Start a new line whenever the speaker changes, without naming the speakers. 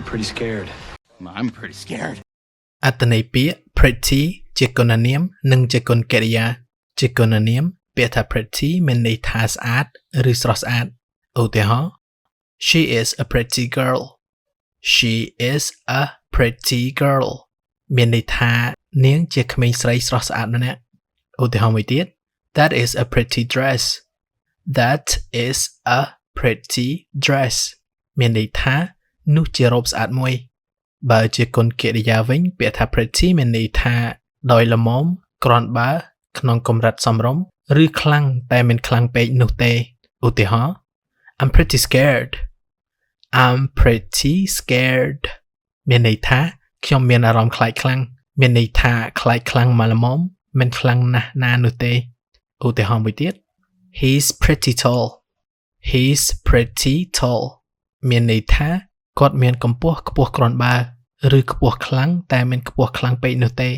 pretty scared.
I'm pretty scared.
អត្ថន័យពាក្យ pretty ជាគុណនាមនិងជាគុណកិរិយាជាគុណនាមពាក្យថា pretty មានន័យថាស្អាតឬស្រស់ស្អាតឧទាហរណ៍ She is a pretty girl. She is a pretty girl មានន័យថានាងជាក្មេងស្រីស្រស់ស្អាតម្នាក់ឧទាហរណ៍មួយទៀត That is a pretty dress. That is a pretty dress មានន័យថានោះជារ៉ូបស្អាតមួយបើជាគុណកិរិយាវិញពាក្យថា pretty មានន័យថាដោយល្មមគ្រាន់បើក្នុងកម្រិតសមរម្យឬខ្លាំងតែមិនខ្លាំងពេកនោះទេឧទាហរណ៍ I'm pretty scared. I'm pretty scared មានន័យថាខ្ញុំមានអារម្មណ៍ខ្លាចខ្លាំងមានន័យថាខ្លាចខ្លាំងមកល្មមមិនខ្លាំងណាស់ណានោះទេឧទាហរណ៍មួយទៀត He's pretty tall. He's pretty tall មានន័យថាគាត់មានកម្ពស់ខ្ពស់គ្រាន់បើឬខ្ពស់ខ្លាំងតែមិនខ្ពស់ខ្លាំងពេកនោះទេ